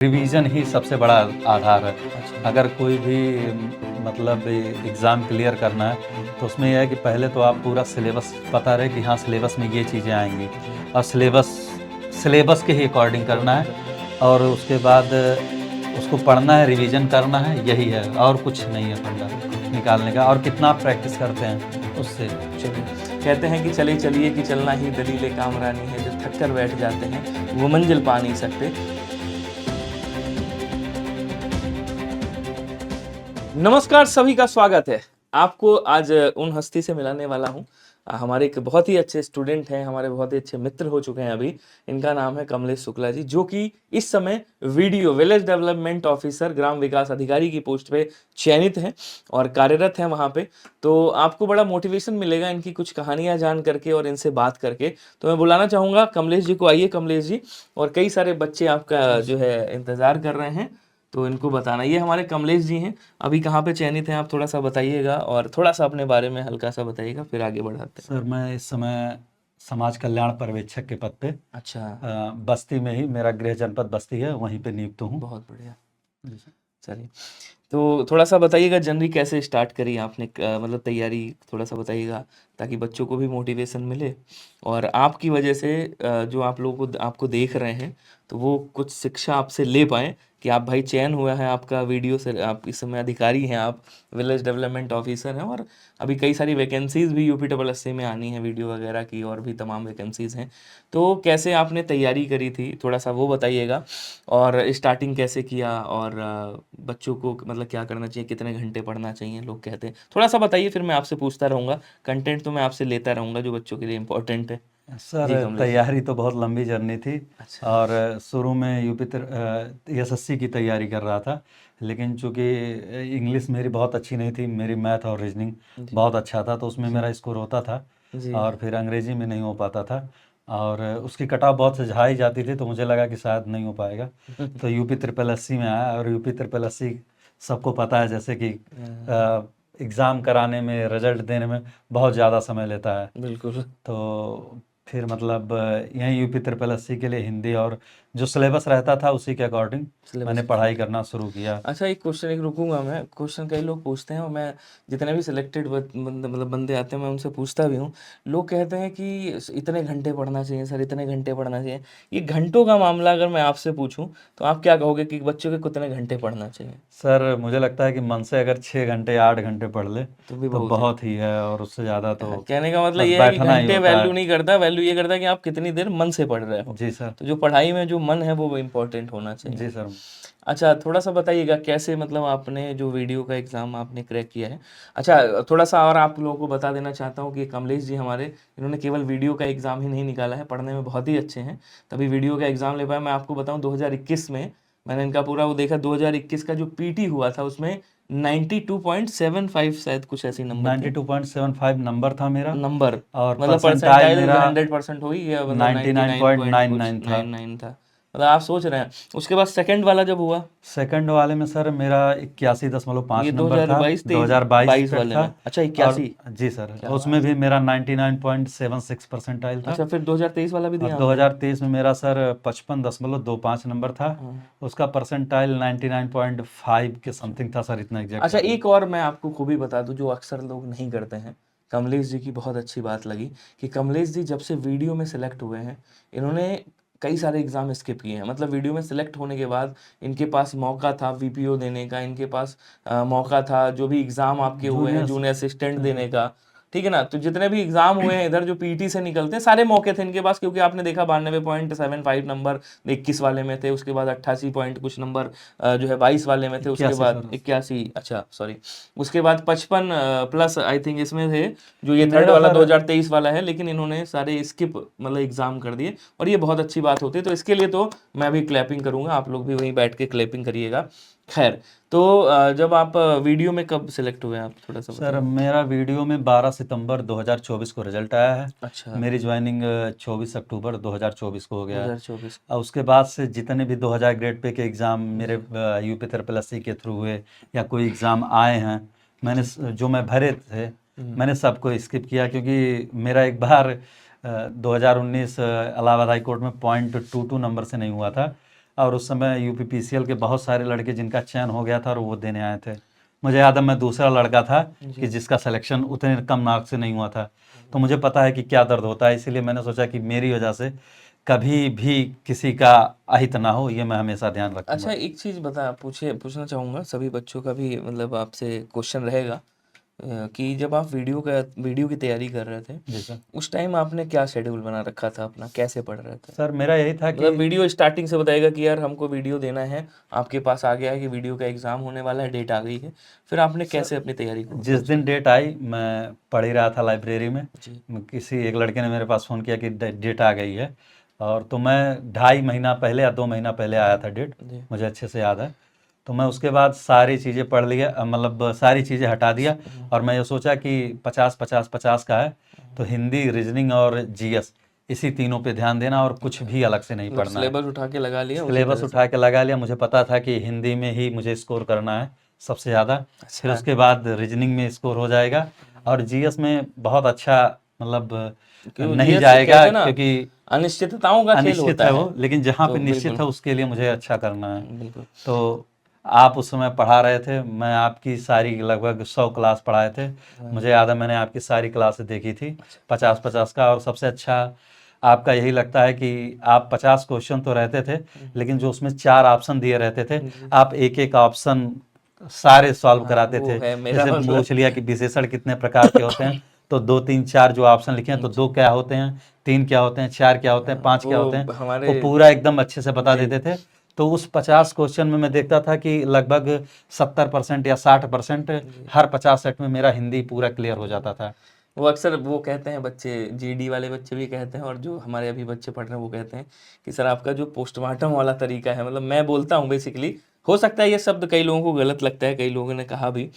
Revision ही सबसे बड़ा आधार है। अच्छा। अगर कोई भी मतलब एग्ज़ाम क्लियर करना है तो उसमें यह है कि पहले तो आप पूरा सिलेबस पता रहे कि हाँ सिलेबस में ये चीज़ें आएंगी और सिलेबस के ही अकॉर्डिंग करना है और उसके बाद उसको पढ़ना है, रिवीजन करना है, यही है और कुछ नहीं है फंडा निकालने का। और कितना आप प्रैक्टिस करते हैं उससे। चलिए, कहते हैं कि चले चलिए कि चलना ही दलील कामरानी है, जो थक कर बैठ जाते हैं वो मंजिल पा नहीं सकते। नमस्कार, सभी का स्वागत है। आपको आज उन हस्ती से मिलाने वाला हूँ। हमारे एक बहुत ही अच्छे स्टूडेंट हैं, हमारे बहुत ही अच्छे मित्र हो चुके हैं अभी। इनका नाम है कमलेश शुक्ला जी, जो कि इस समय वीडियो विलेज डेवलपमेंट ऑफिसर ग्राम विकास अधिकारी की पोस्ट पे चयनित हैं और कार्यरत हैं वहाँ पे। तो आपको बड़ा मोटिवेशन मिलेगा इनकी कुछ कहानियाँ जान करके और इनसे बात करके। तो मैं बुलाना चाहूँगा कमलेश जी को। आइए कमलेश जी। और कई सारे बच्चे आपका जो है इंतज़ार कर रहे हैं, तो इनको बताना। ये हमारे कमलेश जी हैं। अभी कहाँ पे चयनित हैं आप थोड़ा सा बताइएगा और थोड़ा सा अपने बारे में हल्का सा बताइएगा, फिर आगे बढ़ाते हैं। सर मैं इस समय समाज कल्याण पर्यवेक्षक के पद पे अच्छा, बस्ती में ही, मेरा गृह जनपद बस्ती है, वहीं पे नियुक्त हूँ। बहुत बढ़िया। जी सर। चलिए, तो थोड़ा सा बताइएगा जनवरी कैसे स्टार्ट करी आपने, मतलब तैयारी थोड़ा सा बताइएगा ताकि बच्चों को भी मोटिवेशन मिले और आपकी वजह से जो आप लोगों को आपको देख रहे हैं तो वो कुछ शिक्षा आपसे ले पाएँ कि आप भाई चयन हुआ है आपका वीडियो से, आप इस समय अधिकारी हैं, आप विलेज डेवलपमेंट ऑफिसर हैं और अभी कई सारी वैकेंसीज़ भी यूपी डबल एस में आनी है वीडियो वगैरह की, और भी तमाम वैकेंसीज़ हैं। तो कैसे आपने तैयारी करी थी थोड़ा सा वो बताइएगा और स्टार्टिंग कैसे किया और बच्चों को मतलब क्या करना चाहिए, कितने घंटे पढ़ना चाहिए लोग कहते हैं, थोड़ा सा बताइए, फिर मैं आपसे पूछता रहूँगा। कंटेंट तो मैं आपसे लेता रहूँगा जो बच्चों के लिए इम्पोर्टेंट है। सर जी कमलेश जी। तैयारी तो बहुत लंबी जर्नी थी अच्छा। और शुरू में एसएससी की तैयारी कर रहा था, लेकिन चूंकि इंग्लिश मेरी बहुत अच्छी नहीं थी, मेरी मैथ और रीजनिंग जी बहुत अच्छा था तो उसमें जी मेरा स्कोर होता था जी। और फिर अंग्रेजी में नहीं हो पाता था और उसकी कटाव बहुत सझाई जाती थी, तो मुझे लगा कि शायद नहीं हो पाएगा। तो यूपी ट्रिपल एससी में आया और यूपी ट्रिपल एससी सबको पता है जैसे कि एग्ज़ाम कराने में, रिजल्ट देने में बहुत ज़्यादा समय लेता है। बिल्कुल। तो फिर मतलब यहीं यूपी ट्रिपल एससी के लिए हिंदी और जो सिलेबस रहता था उसी के अकॉर्डिंग सिलेबस मैंने के पढ़ाई साथ। करना शुरू किया। अच्छा, एक क्वेश्चन एक रुकूंगा मैं, क्वेश्चन कई लोग पूछते हैं और मैं जितने भी सिलेक्टेड मतलब बंदे आते हैं मैं उनसे पूछता भी हूँ। लोग कहते हैं कि इतने घंटे पढ़ना चाहिए सर, इतने घंटे पढ़ना चाहिए। ये घंटों का मामला अगर मैं आपसे पूछूं तो आप क्या कहोगे कि बच्चों के कितने घंटे पढ़ना चाहिए? सर मुझे लगता है कि मन से अगर 6 घंटे 8 घंटे पढ़ ले तो भी तो बहुत है। बहुत ही है, और उससे ज़्यादा तो कहने का मतलब बस ये है कि बैठना ही घंटे होता वैल्यू है। नहीं करता, वैल्यू ये करता है कि आप कितनी देर मन से पढ़ रहे हो। जी सर। तो जो पढ़ाई में जो मन है वो इम्पोर्टेंट होना चाहिए। जी सर। अच्छा, थोड़ा सा बताइएगा कैसे मतलब आपने जो वीडियो का एग्ज़ाम आपने क्रैक किया है। अच्छा, थोड़ा सा और आप लोगों को बता देना चाहता हूँ कि कमलेश जी हमारे, इन्होंने केवल वीडियो का एग्ज़ाम ही नहीं निकाला है, पढ़ने में बहुत ही अच्छे हैं, तभी वीडियो का एग्ज़ाम ले पाए। मैं आपको बताऊँ 2021 में मैंने इनका पूरा वो देखा, 2021 का जो पीटी हुआ था उसमें 92.75 शायद कुछ ऐसे नंबर थे। 92.75 नंबर था मेरा नंबर और मतलब परसेंटाइल परसेंटाइल मेरा 100% हुई या मतलब 99 पॉइंट कुछ 99.99 था। 99 था। मतलब आप सोच रहे हैं उसके बाद सेकंड वाला जब हुआ, सेकंड वाले में सर मेरा 81.5 ये नंबर था, 2022 23 2022 22 का वाले था। में। अच्छा, और 81। जी सर, क्या उसमें बात भी है। मेरा 99.76 परसेंटाइल था। अच्छा, फिर 2023 वाला भी और दिया आपने? 2023 में मेरा सर 55.25 नंबर था, हाँ। उसका परसेंटाइल 99.5 के अच्छा। समथिंग था सर, इतना एग्जैक्ट अच्छा, याद नहीं। एक और मैं आपको खूबी बता दूं जो अक्सर लोग नहीं करते हैं। कमलेश जी की बहुत अच्छी बात लगी कि कमलेश जी जब से वीडियो में सिलेक्ट हुए हैं, इन्होंने कई सारे एग्जाम स्किप किए हैं। मतलब वीडियो में सिलेक्ट होने के बाद इनके पास मौका था वीपीओ देने का, इनके पास मौका था जो भी एग्जाम आपके हुए हैं जूनियर जूनियर असिस्टेंट देने का। ठीक है ना, तो जितने भी एग्जाम हुए हैं इधर जो पीटी से निकलते हैं सारे मौके थे इनके पास, क्योंकि आपने देखा 92.75 नंबर 21 वाले में थे, उसके बाद 88 पॉइंट कुछ नंबर जो है 22 वाले में थे, उसके 81 बाद सर। 81, अच्छा सॉरी, उसके बाद 55 प्लस आई थिंक इसमें थे। जो ये थर्ड मेरा वाला सर 2023 वाला है, लेकिन इन्होंने सारे स्किप मतलब एग्जाम कर दिए और ये बहुत अच्छी बात होती है। तो इसके लिए तो मैं भी क्लैपिंग करूंगा, आप लोग भी वहीं बैठ के क्लैपिंग करिएगा। खैर, तो जब आप वीडियो में कब सिलेक्ट हुए आप थोड़ा सा सर बताइए। मेरा वीडियो में 12 सितंबर 2024 को रिजल्ट आया है। अच्छा, मेरी ज्वाइनिंग 24 अक्टूबर 2024 को हो गया है। 2024। और उसके बाद से जितने भी 2000 ग्रेड पे के एग्ज़ाम मेरे जी यूपी ट्रिपल एससी के थ्रू हुए या कोई एग्ज़ाम आए हैं, मैंने जी। जो मैं भरे थे हम्म। मैंने सबको स्किप किया, क्योंकि मेरा एक बार 2019 इलाहाबाद हाई कोर्ट में 0.22 नंबर से नहीं हुआ था। और उस समय यूपीपीसीएल के बहुत सारे लड़के जिनका चयन हो गया था और वो देने आए थे। मुझे याद है मैं दूसरा लड़का था कि जिसका सिलेक्शन उतने कम मार्क्स से नहीं हुआ था। तो मुझे पता है कि क्या दर्द होता है, इसीलिए मैंने सोचा कि मेरी वजह से कभी भी किसी का अहित ना हो, ये मैं हमेशा ध्यान अच्छा, रखूंगा। एक चीज़ पूछना चाहूँगा, सभी बच्चों का भी मतलब आपसे क्वेश्चन रहेगा कि जब आप वीडियो की तैयारी कर रहे थे, जी सर। उस टाइम आपने क्या शेड्यूल बना रखा था अपना, कैसे पढ़ रहे थे? सर मेरा यही था कि मतलब वीडियो स्टार्टिंग से बताएगा कि यार हमको वीडियो देना है, आपके पास आ गया है कि वीडियो का एग्ज़ाम होने वाला है, डेट आ गई है, फिर आपने सर कैसे अपनी तैयारी को जिस अप्रोच दिन किया? डेट आई मैं पढ़ ही रहा था लाइब्रेरी में। जी, किसी एक लड़के ने मेरे पास फ़ोन किया कि डेट आ गई है, और तो मैं 2.5 महीना पहले या 2 महीना पहले आया था डेट, जी। मुझे अच्छे से याद है। तो मैं उसके बाद सारी चीज़ें पढ़ लिया, मतलब सारी चीज़ें हटा दिया, और मैं ये सोचा कि 50-50-50 का है, तो हिंदी, रीजनिंग और जीएस, इसी तीनों पे ध्यान देना और कुछ भी अलग से नहीं मतलब पढ़ना है। सिलेबस उठा के लगा लिया उसी सिलेबस तरह से? उठा के लगा लिया, मुझे पता था कि हिंदी में ही मुझे स्कोर करना है सबसे ज़्यादा, फिर अच्छा। उसके बाद रीजनिंग में स्कोर हो जाएगा, और जीएस में बहुत अच्छा मतलब क्यों नहीं जीएस जाएगा कहते हैं ना, क्योंकि अनिश्चितताओं का खेल अनिश्चित होता है है। वो, लेकिन जहाँ तो पे निश्चित बिल्कुल, है उसके लिए मुझे अच्छा करना है। बिल्कुल। तो आप उस समय पढ़ा रहे थे, मैं आपकी सारी लगभग 100 क्लास पढ़ाए थे, मुझे याद है मैंने आपकी सारी क्लासेस देखी थी, अच्छा, 50-50 का। और सबसे अच्छा आपका यही लगता है कि आप 50 क्वेश्चन तो रहते थे, लेकिन जो उसमें 4 ऑप्शन दिए रहते थे, जी। आप एक एक ऑप्शन सारे सॉल्व हाँ, कराते वो थे। है मेरा जैसे मतलब। पूछ लिया कि विशेषण कितने प्रकार के होते हैं, तो 2 3 4 जो ऑप्शन लिखे हैं, तो 2 क्या होते हैं, 3 क्या होते हैं, 4 क्या होते हैं, 5 क्या होते हैं, वो हमारे। वो पूरा एकदम अच्छे से बता जी। देते थे। तो उस 50 क्वेश्चन में मैं देखता था कि लगभग 70% या 60% जी। हर 50 सेट में मेरा हिंदी पूरा क्लियर हो जाता था। वो अक्सर वो कहते हैं बच्चे, जीडी वाले बच्चे भी कहते हैं और जो हमारे अभी बच्चे पढ़ रहे हैं वो कहते हैं कि सर आपका जो पोस्टमार्टम वाला तरीका है, मतलब मैं बोलता हूँ बेसिकली, हो सकता है ये शब्द कई लोगों को गलत लगता है, कई लोगों ने कहा भी,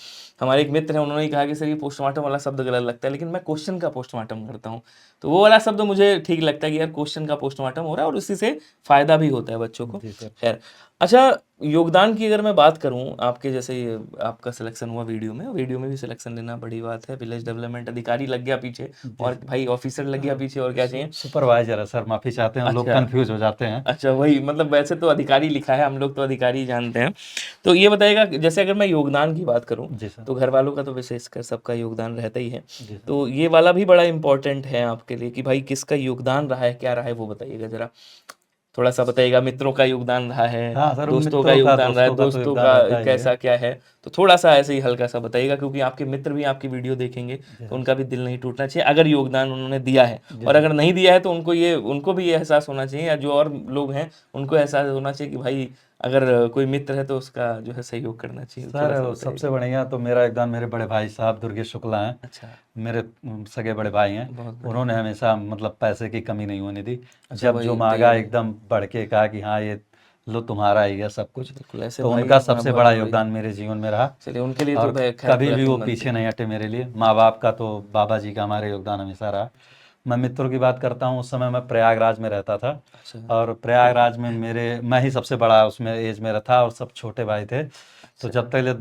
हमारे एक मित्र हैं उन्होंने कहा कि सर ये पोस्टमार्टम वाला शब्द गलत लगता है, लेकिन मैं क्वेश्चन का पोस्टमार्टम करता हूँ, तो वो वाला शब्द मुझे ठीक लगता है कि यार क्वेश्चन का पोस्टमार्टम हो रहा है और उसी से फायदा भी होता है बच्चों को। जी सर। खैर, अच्छा, योगदान की अगर मैं बात करूं, आपके जैसे ये आपका सिलेक्शन हुआ वीडियो में भी सिलेक्शन लेना बड़ी बात है, विलेज डेवलपमेंट अधिकारी लग गया पीछे, जी और भाई ऑफिसर लग गया पीछे, और क्या चाहिए? सुपरवाइजर है सर, माफ़ी चाहते हैं, लोग अच्छा, कंफ्यूज हो जाते हैं। अच्छा, वही मतलब वैसे तो अधिकारी लिखा है, हम लोग तो अधिकारी ही जानते हैं। तो ये बताइएगा कि जैसे अगर मैं योगदान की बात करूं, जी सर। तो घर वालों का तो विशेषकर सबका योगदान रहता ही है, जी सर। तो ये वाला भी बड़ा इंपॉर्टेंट है आपके लिए कि भाई किसका योगदान रहा है, क्या रहा है, वो बताइएगा जरा, थोड़ा सा बताइएगा। मित्रों का योगदान रहा है, हाँ सर, दोस्तों का मित्रों का योगदान रहा है, दोस्तों का तो दोस्तों योगदान का रहता ही है। कैसा क्या है, तो थोड़ा सा ऐसे ही हल्का सा बताइएगा, क्योंकि आपके मित्र भी आपकी वीडियो देखेंगे, जी तो सर। उनका भी दिल नहीं टूटना चाहिए अगर योगदान उन्होंने दिया है, जी और सर। अगर नहीं दिया है तो उनको भी ये एहसास होना चाहिए, या जो और लोग हैं उनको एहसास होना चाहिए कि भाई अगर कोई मित्र है तो उसका जो है सहयोग करना चाहिए, थोड़ा सा सर सबसे बताइएगा। बढ़िया तो मेरा योगदान मेरे बड़े भाई साहब दुर्गेश शुक्ला हैं, अच्छा, मेरे सगे बड़े भाई हैं। बहुत बढ़िया। उन्होंने हमेशा मतलब पैसे की कमी नहीं होने दी, अच्छा, जब जो भाई मांगा तैयारी, एकदम बढ़ के कहा कि हाँ ये लो तुम्हारा ही है सब कुछ। बिल्कुल ऐसे तो भाई उनका होना सबसे बहुत बड़ा ज़रूरी है। योगदान मेरे जीवन में रहा, चलिए, उनके लिए तो और भाई खैर कभी भी वो प्रति बनती पीछे है। नहीं हटे मेरे लिए। माँ बाप का तो बाबा जी का हमारे योगदान हमेशा रहा। मैं मित्रों की बात करता हूँ, उस समय मैं प्रयागराज में रहता था, अच्छा, और प्रयागराज में मैं ही सबसे बड़ा उसमें एज में था, और सब छोटे भाई थे। तो अच्छा, जब तक ले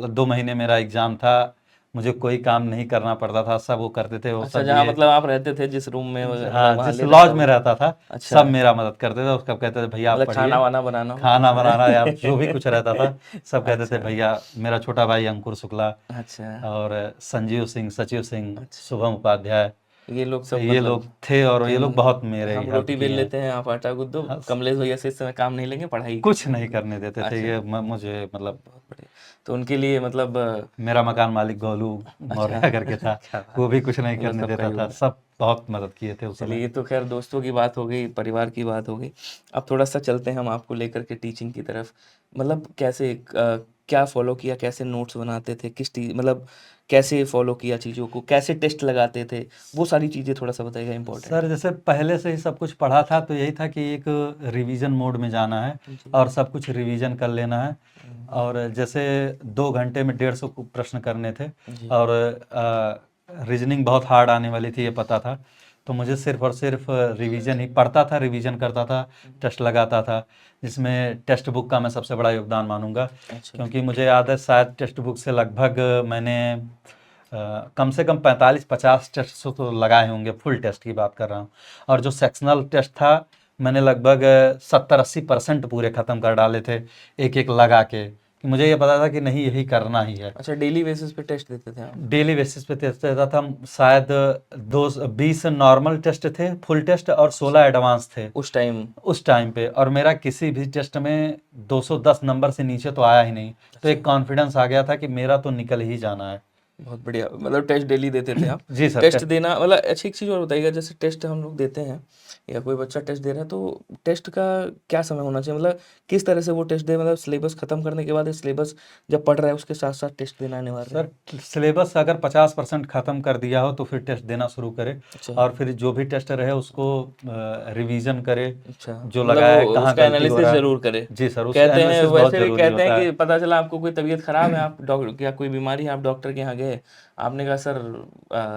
2 महीने मेरा एग्ज़ाम था, मुझे कोई काम नहीं करना पड़ता था, सब वो करते थे, वो अच्छा, सब जहाँ ये मतलब आप रहते थे जिस रूम में मतलब हाँ वहाँ जिस ले रखा लॉज में हुआ? रहता था, अच्छा, सब मेरा मदद करते थे। उसका कहते थे भैया आप मतलब पढ़िए, खाना-वाना बनाना हो? खाना बनाना या जो भी कुछ रहता था, सब कहते थे अच्छा, भैया। मेरा छोटा भाई अंकुर शुक्ला, अच्छा, और संजीव सिंह, सचिव सिंह, अच्छा। शुभम उपाध्याय, ये लोग तो सब ये मतलब, लोग थे, और ये लोग बहुत हम मेरे हम हेल्प रोटी बेल किए हैं। लेते हैं, आप आटा गूँथ दो, हाँ, कमलेश भैया से इस समय काम नहीं लेंगे, पढ़ाई कुछ करनी नहीं है। करने देते थे, अच्छा, ये मुझे मतलब। बहुत बढ़िया। तो उनके लिए मतलब मेरा मकान मालिक गोलू अच्छा, मौर्य करके था, क्या वो बात है! भी कुछ नहीं मतलब करने सबका देता था, योगदान। सब बहुत मदद किए थे उस चलिए, समय। ये तो खैर दोस्तों की बात हो गई, परिवार की बात हो गई। अब थोड़ा-सा चलते हैं हम आपको लेकर के टीचिंग की तरफ। मतलब कैसे क्या फ़ॉलो किया, कैसे नोट्स बनाते थे, किस टी मतलब कैसे फ़ॉलो किया चीज़ों को, कैसे टेस्ट लगाते थे? वो सारी चीज़ें थोड़ा-सा बताइएगा, इम्पोर्टेंट सर है। जैसे पहले से ही सब कुछ पढ़ा था, तो यही था कि एक रिवीजन मोड में जाना है, जी। और सब कुछ रिवीजन कर लेना है। और जैसे 2 घंटे में 150 प्रश्न करने थे, जी। और रीजनिंग बहुत हार्ड आने वाली थी ये पता था, तो मुझे सिर्फ और सिर्फ रिवीजन ही पढ़ता था, रिवीजन करता था, टेस्ट लगाता था, जिसमें टेक्स्ट बुक का मैं सबसे बड़ा योगदान मानूंगा। अच्छा, क्योंकि मुझे याद है शायद टेक्स्ट बुक से लगभग मैंने कम से कम 45-50 टेस्ट तो लगाए होंगे, फुल टेस्ट की बात कर रहा हूँ। और जो सेक्शनल टेस्ट था मैंने लगभग 70-80% पूरे ख़त्म कर डाले थे, एक एक लगा के, कि मुझे ये पता था कि नहीं यही करना ही है। अच्छा, डेली बेसिस पे टेस्ट देते थे आप? डेली बेसिस पे टेस्ट देता था। शायद 20 नॉर्मल टेस्ट थे, फुल टेस्ट, और 16 एडवांस थे उस टाइम? उस टाइम पे। और मेरा किसी भी टेस्ट में 210 नंबर से नीचे तो आया ही नहीं। तो एक कॉन्फिडेंस आ गया था कि मेरा तो निकल ही जाना है। बहुत बढ़िया, मतलब टेस्ट डेली देते थे आप? जी सर, टेस्ट टेस्ट। देना मतलब अच्छी एक चीज़ और बताइएगा, जैसे टेस्ट हम लोग देते हैं या कोई बच्चा टेस्ट दे रहा है, तो टेस्ट का क्या समय होना चाहिए, मतलब किस तरह से वो टेस्ट दे, मतलब सिलेबस खत्म करने के बाद सिलेबस जब पढ़ रहा है उसके साथ साथ टेस्ट देना अनिवार्य है? सर सिलेबस अगर 50% ख़त्म कर दिया हो तो फिर टेस्ट देना शुरू करे, अच्छा। और फिर जो भी टेस्ट रहे उसको रिवीजन करे, अच्छा, जो मतलब लगाया है वो कहाँ उसका गलती हो एनालिसिस रहा है। जरूर करे। जी सर, उसका कहते हैं एनालिसिस बहुत वैसे भी, ज़रूरी कहते हैं होता कि है। पता चला आपको कोई तबीयत खराब है, आप डॉक्टर या कोई बीमारी है, आप डॉक्टर के यहाँ गए, आपने कहा सर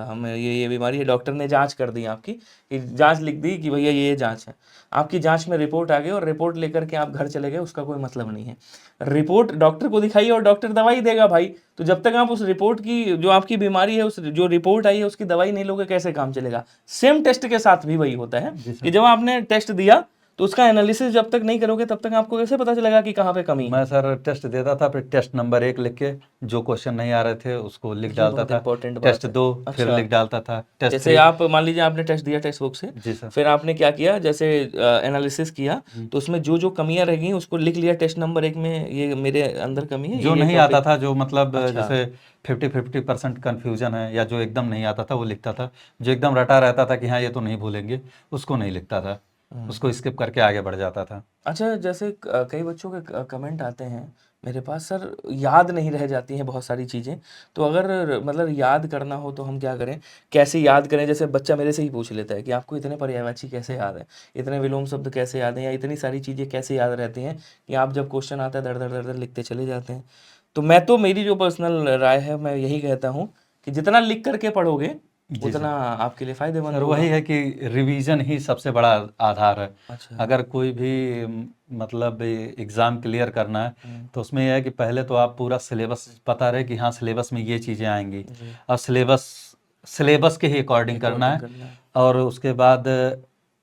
हमें ये बीमारी है, डॉक्टर ने जांच कर दी आपकी, कि जांच लिख दी कि भैया ये जांच है, आपकी जांच में रिपोर्ट आ गई और रिपोर्ट लेकर के आप घर चले गए, उसका कोई मतलब नहीं है। रिपोर्ट डॉक्टर को दिखाइए और डॉक्टर दवाई देगा भाई। तो जब तक आप उस रिपोर्ट की, जो आपकी बीमारी है, उस जो रिपोर्ट आई है उसकी दवाई नहीं लोगे, कैसे काम चलेगा? सेम टेस्ट के साथ भी वही होता है जी कि सर। जब आपने टेस्ट दिया तो उसका एनालिसिस जब तक नहीं करोगे तब तक आपको कैसे पता चलेगा कि कहाँ पे कमी है? मैं सर टेस्ट देता था, फिर टेस्ट नंबर 1 लिख के जो क्वेश्चन नहीं आ रहे थे उसको लिख ये डालता बहुत था। इंपॉर्टेंट बात टेस्ट है। 2 फिर अच्छा, लिख डालता था। टेस्ट जैसे 3। आप मान लीजिए आपने टेस्ट दिया टेक्स्ट बुक से, जी सर। फिर आपने क्या किया, जैसे एनालिसिस किया, तो उसमें जो जो कमियां रह गई उसको लिख लिया टेस्ट नंबर 1 में, ये मेरे अंदर कमी है, जो ये नहीं आता टॉपिक। था, जो मतलब अच्छा। जैसे 50% कन्फ्यूजन है, या जो एकदम नहीं आता था वो लिखता था। जो एकदम रटा रहता था कि हाँ ये तो नहीं भूलेंगे, उसको नहीं लिखता था, उसको स्किप करके आगे बढ़ जाता था। अच्छा, जैसे कई बच्चों के कमेंट आते हैं मेरे पास, सर याद नहीं रह जाती हैं बहुत सारी चीज़ें, तो अगर मतलब याद करना हो तो हम क्या करें, कैसे याद करें? जैसे बच्चा मेरे से ही पूछ लेता है कि आपको इतने पर्यायवाची कैसे याद है, इतने विलोम शब्द कैसे याद हैं, या इतनी सारी चीज़ें कैसे याद रहती हैं कि आप जब क्वेश्चन आता है धड़ धड़ धड़ धड़ लिखते चले जाते हैं। तो मैं तो, मेरी जो पर्सनल राय है, मैं यही कहता हूँ कि जितना लिख करके पढ़ोगे जी उतना सर। आपके लिए फ़ायदेमंद सर वही होगा। है कि रिवीजन ही सबसे बड़ा आधार है। अच्छा। अगर कोई भी मतलब एग्ज़ाम क्लियर करना है, तो उसमें यह है कि पहले तो आप पूरा सिलेबस पता रहे कि हाँ सिलेबस में ये चीज़ें आएंगी, जी। और सिलेबस सिलेबस के ही अकॉर्डिंग करना अकॉर्डिंग है। करना है। और उसके बाद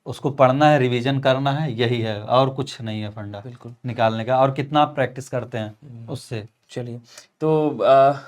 उसको पढ़ना है, रिवीजन करना है, यही है, और कुछ नहीं है फंडा बिल्कुल। निकालने का। और कितना आप प्रैक्टिस करते हैं उससे। चलिए, तो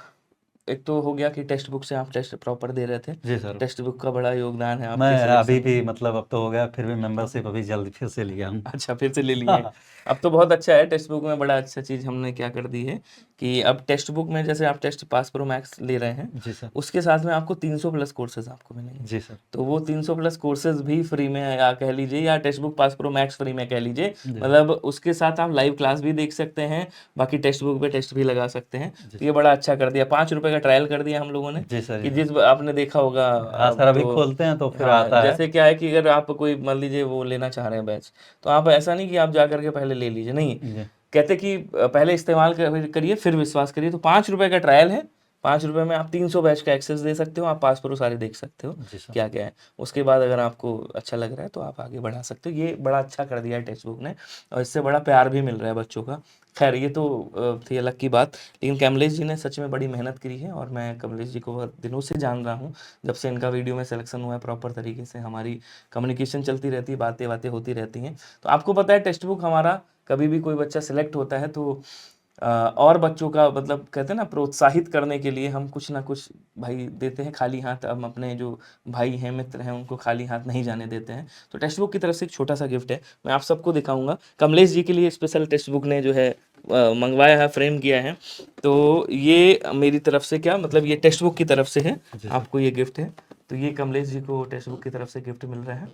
एक तो हो गया कि टेक्स्ट बुक से आप टेस्ट प्रॉपर दे रहे थे, जी सर। टेक्स्ट बुक का बड़ा योगदान है मैं आपके अभी सिलेक्शन में। भी मतलब अब तो हो गया, फिर भी मेंबरशिप अभी जल्द फिर से लिया हूँ। अच्छा, फिर से ले लिए। अब तो बहुत अच्छा है, टेक्स्ट बुक में बड़ा अच्छा चीज़ हमने क्या कर दी है कि अब टेक्स्ट बुक में, जैसे आप टेस्ट पास प्रो मैक्स ले रहे हैं, जी सर। उसके साथ में आपको 300 प्लस कोर्सेज आपको मिलेंगे। जी सर। तो वो 300 प्लस कोर्सेज भी फ्री में, या कह लीजिए, या text book pass pro max free में कह लीजिए, जी मतलब उसके साथ आप लाइव क्लास भी देख सकते हैं, बाकी टेक्स्ट बुक पे टेस्ट भी लगा सकते हैं। जी तो ये बड़ा अच्छा कर दिया, 5 रुपए का ट्रायल कर दिया हम लोगों ने, जी सर। कि जी जिस आपने देखा होगा हाँ अब सर, अभी तो। खोलते हैं तो फिर हाँ, आता है। जैसे क्या है कि अगर आप कोई मान लीजिए वो लेना चाह रहे हैं बैच, तो आप ऐसा नहीं कि आप जा करके पहले ले लीजिए, नहीं, जी कहते कि पहले इस्तेमाल करिए फिर विश्वास करिए। तो 5 रुपए का ट्रायल है, 5 रुपए में आप 300 बैच का एक्सेस दे सकते हो, आप पास प्रो सारे देख सकते हो जी सर। क्या क्या है। उसके बाद अगर आपको अच्छा लग रहा है तो आप आगे बढ़ा सकते हो। ये बड़ा अच्छा कर दिया है टेक्स्ट बुक ने, और इससे बड़ा प्यार भी मिल रहा है बच्चों का। खैर, ये तो थी अलग की बात, लेकिन कमलेश जी ने सच में बड़ी मेहनत करी है, और मैं कमलेश जी को बहुत दिनों से जान रहा हूँ, जब से इनका वीडियो में सिलेक्शन हुआ है, प्रॉपर तरीके से हमारी कम्युनिकेशन चलती रहती है, बातें बातें होती रहती हैं। तो आपको पता है टेक्स्ट बुक हमारा, कभी भी कोई बच्चा सिलेक्ट होता है तो और बच्चों का मतलब कहते हैं ना, प्रोत्साहित करने के लिए हम कुछ ना कुछ भाई देते हैं। खाली हाथ हम अपने जो भाई हैं, मित्र हैं, उनको खाली हाथ नहीं जाने देते हैं। तो टेक्स्ट बुक की तरफ से एक छोटा सा गिफ्ट है, मैं आप सबको दिखाऊंगा। कमलेश जी के लिए स्पेशल टेक्स्ट बुक ने जो है मंगवाया है, फ्रेम किया है। तो ये मेरी तरफ से, क्या मतलब, ये टेक्स्ट बुक की तरफ से है, जी सर। आपको ये गिफ्ट है। तो ये कमलेश जी को टेक्स्ट बुक की तरफ से गिफ्ट मिल रहा है,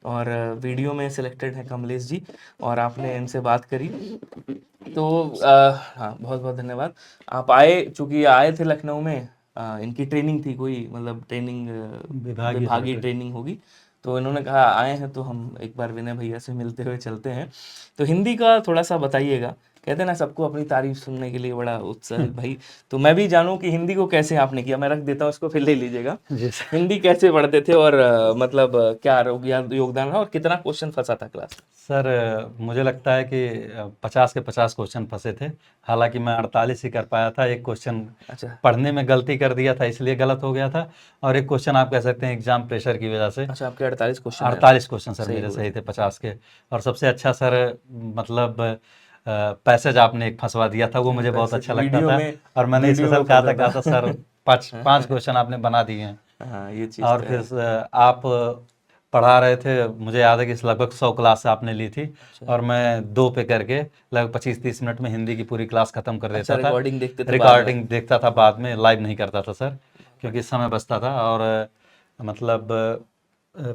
और वीडियो में सिलेक्टेड है कमलेश जी, और आपने इनसे बात करी, तो हाँ, बहुत बहुत धन्यवाद। आप आए, चूंकि आए थे लखनऊ में, इनकी ट्रेनिंग थी, कोई मतलब ट्रेनिंग, विभागीय विभागीय सर्टिफिकेट। ट्रेनिंग होगी, तो इन्होंने कहा आए हैं तो हम एक बार विनय भैया से मिलते हुए चलते हैं। तो हिंदी का थोड़ा सा बताइएगा कहते हैं ना सबको अपनी तारीफ सुनने के लिए बड़ा उत्साहित भाई। तो मैं भी जानूं कि हिंदी को कैसे आपने किया, मैं रख देता हूँ इसको, फिर ले लीजिएगा। जी सर। हिंदी कैसे पढ़ते थे और मतलब क्या योगदान रहा और कितना क्वेश्चन फंसा था क्लास में? सर मुझे लगता है कि 50 के 50 क्वेश्चन फंसे थे। हालांकि मैं 48 ही कर पाया था। एक क्वेश्चन अच्छा पढ़ने में गलती कर दिया था, इसलिए गलत हो गया था। और एक क्वेश्चन आप कह सकते हैं एग्जाम प्रेशर की वजह से। अच्छा, आपके 48 क्वेश्चन है? 48 क्वेश्चन सर सही मेरे बोला। सही थे 50 के। और सबसे अच्छा सर मतलब पैसेज आपने एक फंसवा दिया था, वो मुझे बहुत पैसेज अच्छा लगता वीडियो था। में, और मैंने वीडियो स्पेशल में कहा फंसा था सर था। पाँच पाँच क्वेश्चन आपने बना दिए हैं। हाँ, ये चीज और तो फिर है। आप पढ़ा रहे थे, मुझे याद है कि लगभग 100 क्लास आपने ली थी। अच्छा और मैं 2 पे करके लगभग 25-30 मिनट में हिंदी की पूरी क्लास खत्म कर अच्छा, देता था। रिकॉर्डिंग देखते थे बाद में? रिकॉर्डिंग देखता था बाद में, लाइव नहीं करता था सर, बहुत क्योंकि बढ़िया। समय बचता था। और मतलब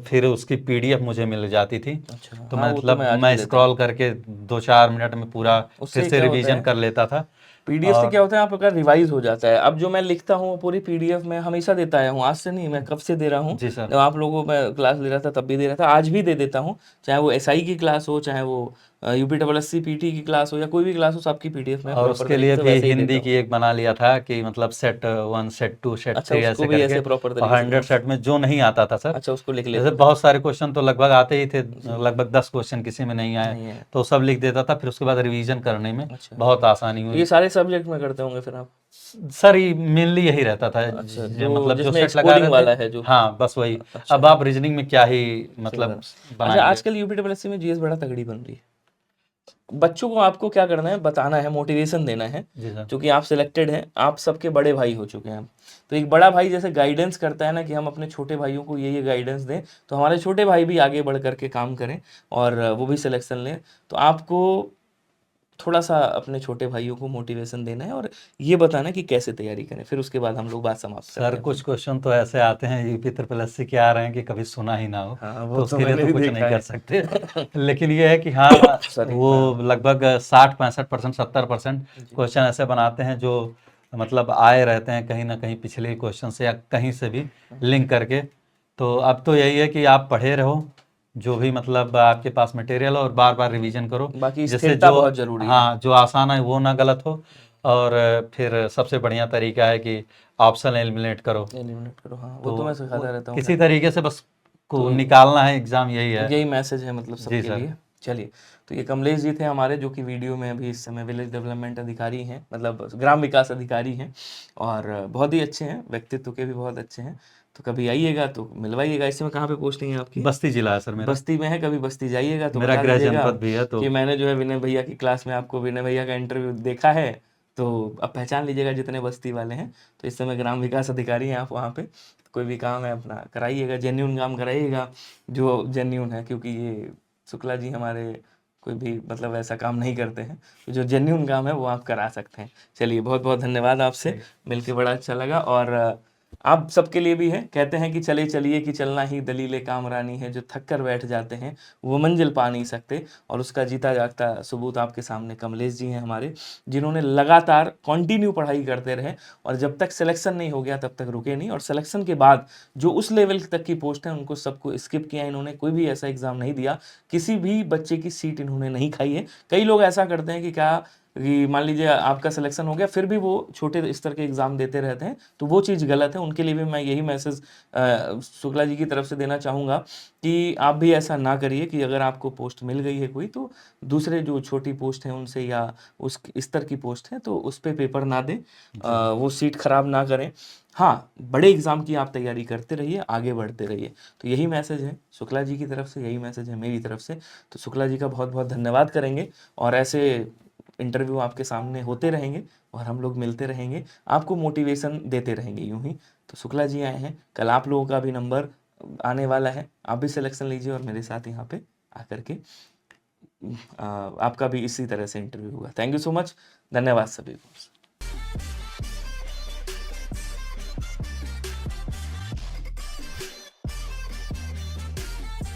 फिर उसकी पीडीएफ मुझे मिल जाती थी। अच्छा तो हाँ, वो तो मतलब मैं आज भी मैं देता हूँ। स्क्रॉल करके 2-4 मिनट में पूरा फिर उससे से क्या होता रिवीजन है, कर लेता था। पीडीएफ से और क्या होता है आपका रिवाइज हो जाता है। अब जो मैं लिखता हूँ वो पूरी पीडीएफ में हमेशा देता आया हूँ, आज से नहीं, मैं कब से दे रहा हूँ। जी सर। जब आप लोगों को मैं क्लास ले रहा था तब भी दे रहा था, आज भी दे देता हूँ। चाहे वो एसआई की क्लास हो, चाहे वो UP double S C PT की क्लास हो, या कोई भी क्लास हो, सबकी पीडीएफ में और प्रॉपर उसके तरीके लिए से भी वैसे ही देता हिंदी हूँ। की एक बना लिया था कि मतलब सेट 1, सेट 2, सेट अच्छा, 3 उसको ऐसे भी करके। ऐसे प्रॉपर और तरीके से 100 नोट्स। सेट में जो नहीं आता था सर, अच्छा, उसको लिख जैसे लेते थे? बहुत सारे क्वेश्चन तो लगभग आते ही थे, जी। लगभग 10 क्वेश्चन किसी में नहीं आए, नहीं है। तो सब लिख देता था। फिर उसके बाद रिवीजन करने में अच्छा, बहुत आसानी तो ये हुई। सारे सब्जेक्ट में करते होंगे फिर आप? सर ये मेनली यही रहता था, अच्छा, जो मतलब जो जिसमें सेट लगा एक्सकोडिंग रहे थे। वाला है जो। हाँ बस वही। अच्छा, अब आप रीजनिंग में क्या ही सही मतलब बात। अच्छा, बनाएंगे। आजकल यूपी डबल एस सी में जीएस बड़ा तगड़ी बन रही है। बच्चों को आपको क्या करना है, बताना है, मोटिवेशन देना है। जी सर। क्योंकि आप सिलेक्टेड हैं, आप सबके बड़े भाई हो चुके हैं। तो एक बड़ा भाई जैसे गाइडेंस करता है ना कि हम अपने छोटे भाइयों को ये गाइडेंस दें, तो हमारे छोटे भाई भी आगे बढ़ करके काम करें और वो भी सिलेक्शन लें। तो आपको थोड़ा सा अपने छोटे भाइयों को मोटिवेशन देना है और ये बताना है कि कैसे तैयारी करें। फिर उसके बाद हम लोग बात समाप्त सर करते हैं कुछ अपनी। क्वेश्चन तो ऐसे आते हैं यूपी ट्रिपल एस सी के आ रहे हैं कि कभी सुना ही ना हो, हाँ, वो तो तो उसके लिए मैंने तो भी कुछ देखा नहीं कर है। सकते। लेकिन ये है कि हाँ, सॉरी, वो हाँ। लगभग 60-65%, 70% जी। क्वेश्चन ऐसे बनाते हैं जो मतलब आए रहते हैं कहीं ना कहीं पिछले क्वेश्चन से या कहीं से भी लिंक करके। तो अब तो यही है कि आप पढ़े रहो, जो भी मतलब आपके पास मटेरियल हो, और बार बार रिवीजन करो, बाकी जिससे स्थिरता जो बहुत जरूरी है। हाँ जो आसान है वो ना गलत हो। और फिर सबसे बढ़िया तरीका है कि ऑप्शन एलिमिनेट करो। एलिमिनेट करो, हाँ, वो तो तो मैं वो सिखाता रहता हूँ किसी खैर। तरीके से बस को तो निकालना है, एग्जाम यही है। यही मैसेज है मतलब जी सबके सर। लिए। चलिए, तो ये कमलेश जी थे हमारे, जो कि वीडियो में अभी इस समय विलेज डेवलपमेंट अधिकारी हैं, मतलब ग्राम विकास अधिकारी हैं। और बहुत ही अच्छे हैं, व्यक्तित्व के भी बहुत अच्छे हैं। तो कभी आइएगा तो मिलवाइएगा। इस समय कहाँ पे पोस्टिंग है आपकी? बस्ती जिला है सर मेरा। बस्ती में है, कभी बस्ती जाइएगा तो मेरा बता गृह दीजिएगा जनपद भी है तो। कि मैंने जो है विनय भैया की क्लास में आपको विनय भैया का इंटरव्यू देखा है। तो अब पहचान लीजिएगा जितने बस्ती वाले हैं। तो इस समय ग्राम विकास अधिकारी हैं आप वहाँ पे। कोई भी काम है अपना कराइएगा, जेन्यून काम कराइएगा, जो जेन्यून है। क्योंकि ये शुक्ला जी हमारे कोई भी मतलब ऐसा काम नहीं करते हैं, तो जो जेन्यून काम है वो आप करा सकते हैं। चलिए, बहुत बहुत धन्यवाद, आपसे ठीक। मिलके बड़ा अच्छा लगा। और आप सबके लिए भी है, कहते हैं कि चले चलिए कि चलना ही दलीले कामरानी है, जो थक कर बैठ जाते हैं वो मंजिल पा नहीं सकते। और उसका जीता जागता सबूत आपके सामने कमलेश जी हैं हमारे, जिन्होंने लगातार कंटिन्यू पढ़ाई करते रहे और जब तक सिलेक्शन नहीं हो गया तब तक रुके नहीं। और सिलेक्शन के बाद जो उस लेवल तक की पोस्ट है उनको सबको स्किप किया इन्होंने, कोई भी ऐसा एग्जाम नहीं दिया, किसी भी बच्चे की सीट इन्होंने नहीं खाई है। कई लोग ऐसा करते हैं कि क्या, कि मान लीजिए आपका सिलेक्शन हो गया फिर भी वो छोटे स्तर के एग्जाम देते रहते हैं, तो वो चीज़ गलत है। उनके लिए भी मैं यही मैसेज शुक्ला जी की तरफ से देना चाहूँगा कि आप भी ऐसा ना करिए कि अगर आपको पोस्ट मिल गई है कोई, तो दूसरे जो छोटी पोस्ट हैं उनसे या उस स्तर की पोस्ट है तो उस पर पेपर ना दें, वो सीट खराब ना करें। हाँ, बड़े एग्जाम की आप तैयारी करते रहिए, आगे बढ़ते रहिए। तो यही मैसेज है शुक्ला जी की तरफ से, यही मैसेज है मेरी तरफ से। तो शुक्ला जी का बहुत बहुत धन्यवाद करेंगे और ऐसे इंटरव्यू आपके सामने होते रहेंगे और हम लोग मिलते रहेंगे, आपको मोटिवेशन देते रहेंगे यूं ही। तो शुक्ला जी आए हैं, कल आप लोगों का भी नंबर आने वाला है, आप भी सिलेक्शन लीजिए और मेरे साथ यहाँ पे आकर के आपका भी इसी तरह से इंटरव्यू होगा। थैंक यू सो मच, धन्यवाद सभी को।